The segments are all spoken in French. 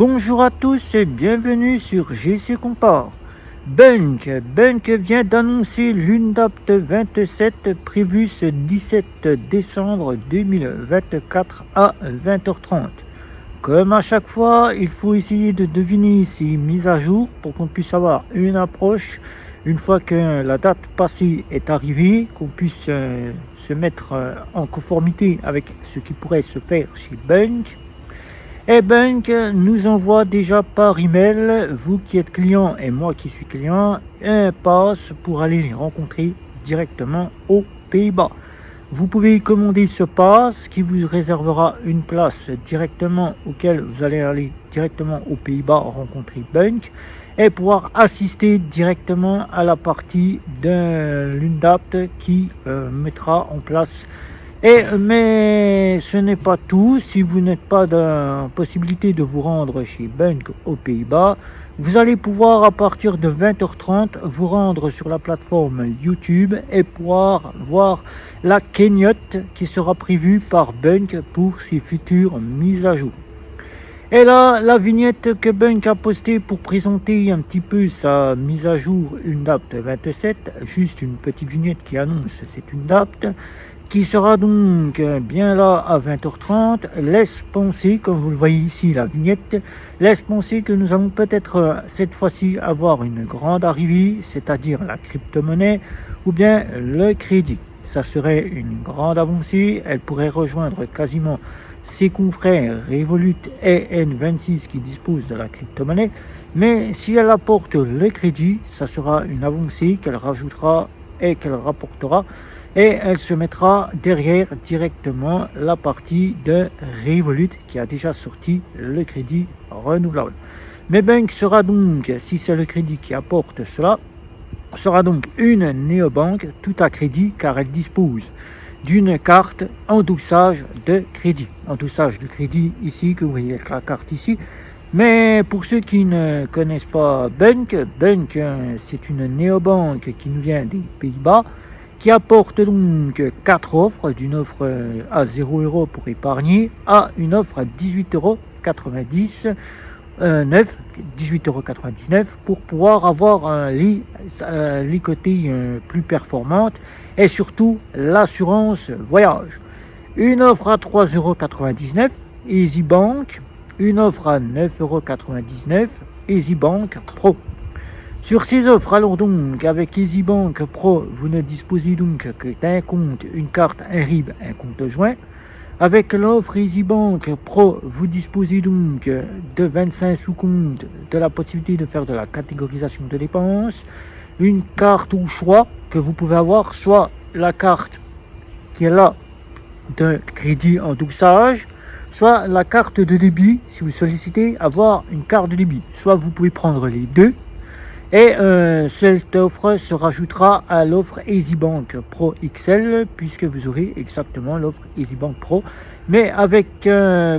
Bonjour à tous et bienvenue sur GC Compare. Bunk vient d'annoncer l'UNDAPT 27 prévue ce 17 décembre 2024 à 20h30. Comme à chaque fois, il faut essayer de deviner ces mises à jour pour qu'on puisse avoir une approche une fois que la date passée est arrivée, qu'on puisse se mettre en conformité avec ce qui pourrait se faire chez Bunk. Et Bunk nous envoie déjà par email, vous qui êtes client et moi qui suis client, un pass pour aller les rencontrer directement aux Pays-Bas. Vous pouvez commander ce pass qui vous réservera une place directement auquel vous allez aller directement aux Pays-Bas rencontrer Bunk et pouvoir assister directement à la partie de l'UNDAPT qui mettra en place. Mais ce n'est pas tout. Si vous n'êtes pas dans la possibilité de vous rendre chez Bunk aux Pays-Bas, vous allez pouvoir à partir de 20h30 vous rendre sur la plateforme YouTube et pouvoir voir la cagnotte qui sera prévue par Bunk pour ses futures mises à jour. Et là, la vignette que Bunk a postée pour présenter un petit peu sa mise à jour UNDAPT 27, juste une petite vignette qui annonce cette UNDAPT, qui sera donc bien là à 20h30, laisse penser, comme vous le voyez ici la vignette, laisse penser que nous allons peut-être cette fois-ci avoir une grande arrivée, c'est-à-dire la crypto-monnaie ou bien le crédit. Ça serait une grande avancée, elle pourrait rejoindre quasiment ses confrères Revolut et N26 qui disposent de la crypto-monnaie, mais si elle apporte le crédit, ça sera une avancée qu'elle rajoutera et qu'elle rapportera, et elle se mettra derrière directement la partie de Revolut qui a déjà sorti le crédit renouvelable. Mais Bunk sera donc, si c'est le crédit qui apporte cela, sera donc une néobanque tout à crédit car elle dispose d'une carte endossage de crédit. Endossage de crédit ici, que vous voyez la carte ici. Mais pour ceux qui ne connaissent pas Bunk, c'est une néobanque qui nous vient des Pays-Bas, qui apporte donc 4 offres, d'une offre à 0€ pour épargner à une offre à 18,99 pour pouvoir avoir les côtés plus performantes et surtout l'assurance voyage. Une offre à 3,99€ EasyBank, une offre à 9,99€ EasyBank Pro. Sur ces offres, alors donc, avec EasyBank Pro, vous ne disposez donc que d'un compte, une carte, un RIB, un compte joint. Avec l'offre EasyBank Pro, vous disposez donc de 25 sous-comptes, de la possibilité de faire de la catégorisation de dépenses, une carte au choix que vous pouvez avoir, soit la carte qui est là de crédit en endossage, soit la carte de débit, si vous sollicitez avoir une carte de débit. Soit vous pouvez prendre les deux. Et cette offre se rajoutera à l'offre EasyBank Pro XL, puisque vous aurez exactement l'offre EasyBank Pro, mais avec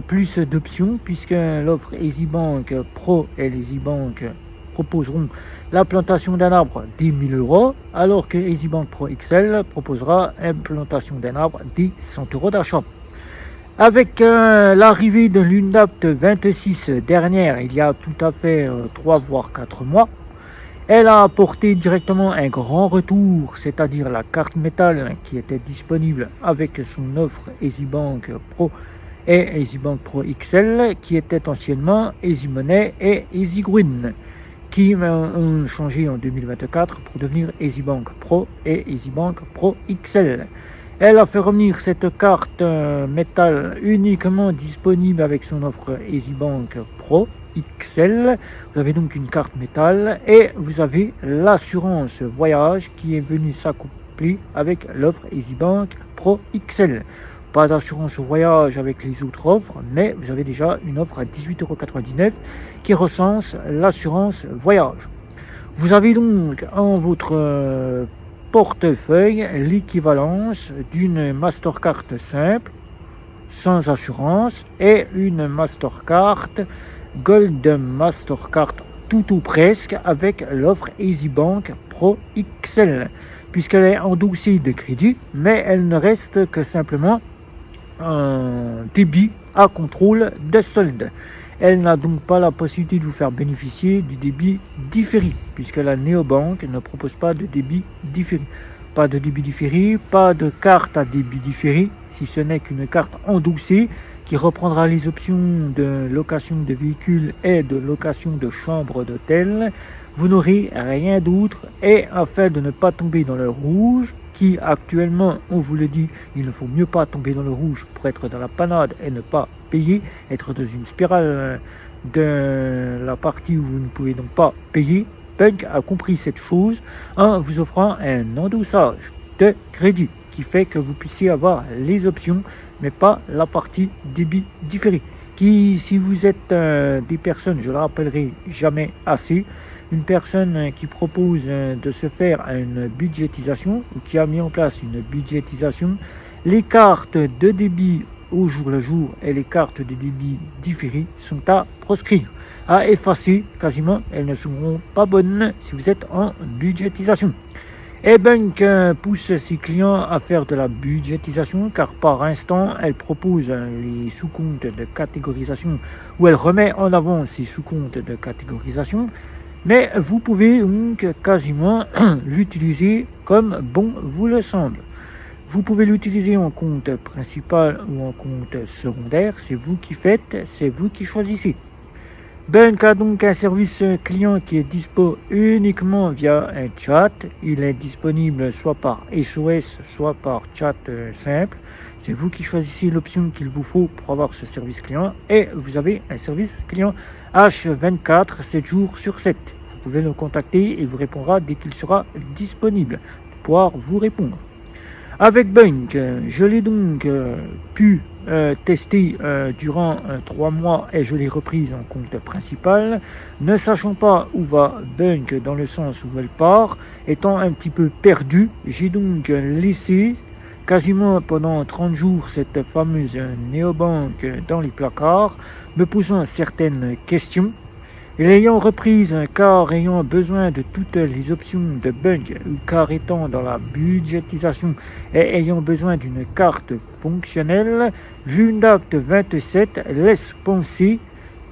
plus d'options, puisque l'offre EasyBank Pro et l'EasyBank proposeront la plantation d'un arbre des 1 000€, alors que EasyBank Pro XL proposera une plantation d'un arbre des 100€ d'achat. Avec l'arrivée de l'UNDAPT 26 dernière, il y a tout à fait 3 voire 4 mois, elle a apporté directement un grand retour, c'est-à-dire la carte métal qui était disponible avec son offre EasyBank Pro et EasyBank Pro XL, qui était anciennement EasyMoney et EasyGreen, qui ont changé en 2024 pour devenir EasyBank Pro et EasyBank Pro XL. Elle a fait revenir cette carte métal uniquement disponible avec son offre EasyBank Pro XL. Vous avez donc une carte métal et vous avez l'assurance voyage qui est venue s'accoupler avec l'offre EasyBank Pro XL. Pas d'assurance voyage avec les autres offres, mais vous avez déjà une offre à 18,99€ qui recense l'assurance voyage. Vous avez donc en votre portefeuille l'équivalence d'une Mastercard simple sans assurance et une Mastercard Gold Mastercard tout ou presque avec l'offre EasyBank Pro XL, puisqu'elle est endossée de crédit, mais elle ne reste que simplement un débit à contrôle de solde. Elle n'a donc pas la possibilité de vous faire bénéficier du débit différé, puisque la néobanque ne propose pas de débit différé. Pas de débit différé, pas de carte à débit différé, si ce n'est qu'une carte endossée qui reprendra les options de location de véhicules et de location de chambres d'hôtel. Vous n'aurez rien d'autre, et afin de ne pas tomber dans le rouge, qui actuellement, on vous le dit, il ne faut mieux pas tomber dans le rouge pour être dans la panade et ne pas payer, être dans une spirale de la partie où vous ne pouvez donc pas payer. Bunk a compris cette chose en vous offrant un endossage de crédit qui fait que vous puissiez avoir les options mais pas la partie débit différé qui, si vous êtes des personnes, je le rappellerai jamais assez, une personne qui propose de se faire une budgétisation ou qui a mis en place une budgétisation, les cartes de débit au jour le jour et les cartes de débit différées sont à proscrire, à effacer quasiment. Elles ne seront pas bonnes si vous êtes en budgétisation. Et Bunk pousse ses clients à faire de la budgétisation car par instant, elle propose les sous-comptes de catégorisation ou elle remet en avant ces sous-comptes de catégorisation. Mais vous pouvez donc quasiment l'utiliser comme bon vous le semble. Vous pouvez l'utiliser en compte principal ou en compte secondaire, c'est vous qui faites, c'est vous qui choisissez. Bunk a donc un service client qui est dispo uniquement via un chat. Il est disponible soit par SOS, soit par chat simple. C'est vous qui choisissez l'option qu'il vous faut pour avoir ce service client. Et vous avez un service client H24, 7 jours sur 7. Vous pouvez le contacter et vous répondra dès qu'il sera disponible pour pouvoir vous répondre. Avec Bunk, je l'ai donc pu tester durant 3 mois et je l'ai reprise en compte principal, ne sachant pas où va Bunk dans le sens où elle part, étant un petit peu perdu, j'ai donc laissé quasiment pendant 30 jours cette fameuse néobanque dans les placards, me posant certaines questions. Et l'ayant reprise car ayant besoin de toutes les options de Bunk, car étant dans la budgétisation et ayant besoin d'une carte fonctionnelle, l'UNDAPT 27 laisse penser,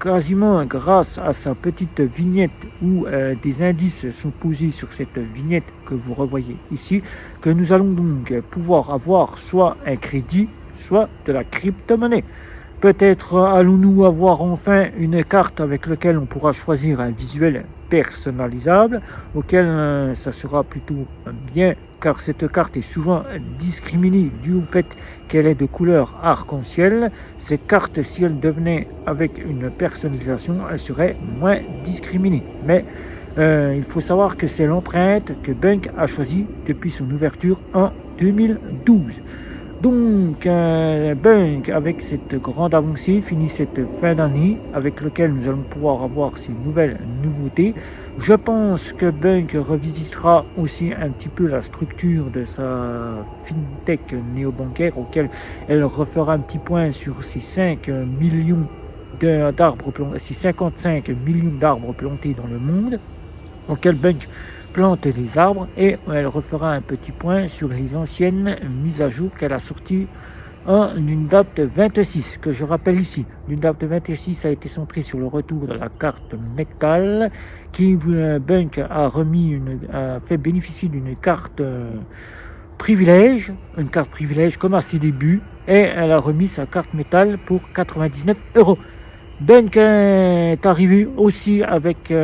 quasiment grâce à sa petite vignette où des indices sont posés sur cette vignette que vous revoyez ici, que nous allons donc pouvoir avoir soit un crédit, soit de la crypto-monnaie. Peut-être allons-nous avoir enfin une carte avec laquelle on pourra choisir un visuel personnalisable, auquel ça sera plutôt bien, car cette carte est souvent discriminée dû au fait qu'elle est de couleur arc-en-ciel. Cette carte, si elle devenait avec une personnalisation, elle serait moins discriminée. Mais il faut savoir que c'est l'empreinte que Bunk a choisie depuis son ouverture en 2012. Donc, Bunk, avec cette grande avancée, finit cette fin d'année avec laquelle nous allons pouvoir avoir ces nouvelles nouveautés. Je pense que Bunk revisitera aussi un petit peu la structure de sa fintech néobancaire, auquel elle refera un petit point sur ces 5 millions d'arbres plantés, ces 55 millions d'arbres plantés dans le monde, auquel Bunk plante des arbres, et elle refera un petit point sur les anciennes mises à jour qu'elle a sorties en UNDAPT 26, que je rappelle ici. L'UNDAPT 26 a été centré sur le retour de la carte métal, qui Bunk a fait bénéficier d'une carte privilège, une carte privilège comme à ses débuts, et elle a remis sa carte métal pour 99 €. Bunk est arrivé aussi avec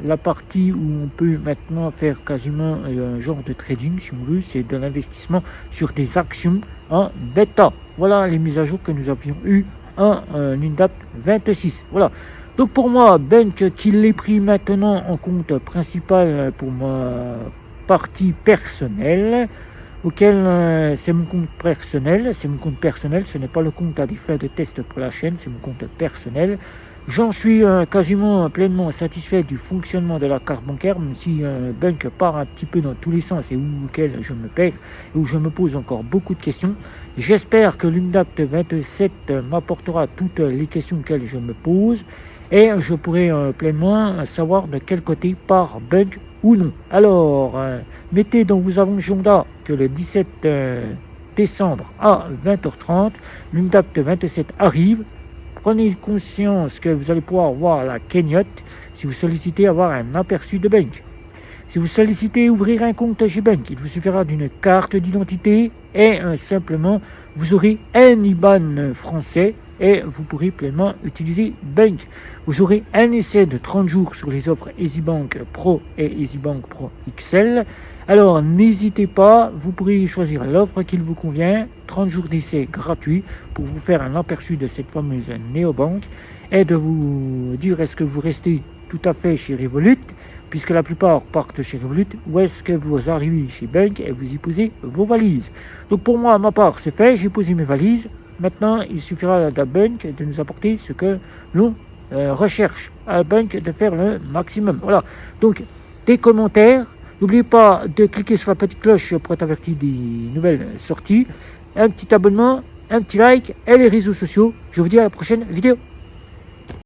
la partie où on peut maintenant faire quasiment un genre de trading, si on veut, c'est de l'investissement sur des actions en bêta. Voilà les mises à jour que nous avions eues en UNDAPT 26. Voilà. Donc pour moi, Bunk, qui l'ai pris maintenant en compte principal pour ma partie personnelle, auquel c'est mon compte personnel, ce n'est pas le compte à des fins de test pour la chaîne, c'est mon compte personnel. J'en suis quasiment pleinement satisfait du fonctionnement de la carte bancaire, même si Bunk part un petit peu dans tous les sens et auquel je me perds et où je me pose encore beaucoup de questions. J'espère que l'UNDAPT 27 m'apportera toutes les questions auxquelles je me pose et je pourrai pleinement savoir de quel côté part Bunk ou non. Alors, mettez dans vos agendas que le 17 décembre à 20h30, l'UNDAPT 27 arrive. prenez conscience que vous allez pouvoir voir la cagnotte si vous sollicitez avoir un aperçu de banque. Si vous sollicitez ouvrir un compte chez Bank, il vous suffira d'une carte d'identité et simplement vous aurez un IBAN français et vous pourrez pleinement utiliser Bank. Vous aurez un essai de 30 jours sur les offres EasyBank Pro et EasyBank Pro XL. Alors n'hésitez pas, vous pourrez choisir l'offre qui vous convient, 30 jours d'essai gratuit pour vous faire un aperçu de cette fameuse néobanque et de vous dire est-ce que vous restez tout à fait chez Revolut, puisque la plupart partent chez Revolut, ou est-ce que vous arrivez chez Bank et vous y posez vos valises. Donc pour moi, à ma part, c'est fait, j'ai posé mes valises. Maintenant, il suffira à Bank de nous apporter ce que l'on recherche. À Bank de faire le maximum. Voilà. Donc, des commentaires. N'oubliez pas de cliquer sur la petite cloche pour être averti des nouvelles sorties. Un petit abonnement, un petit like et les réseaux sociaux. Je vous dis à la prochaine vidéo.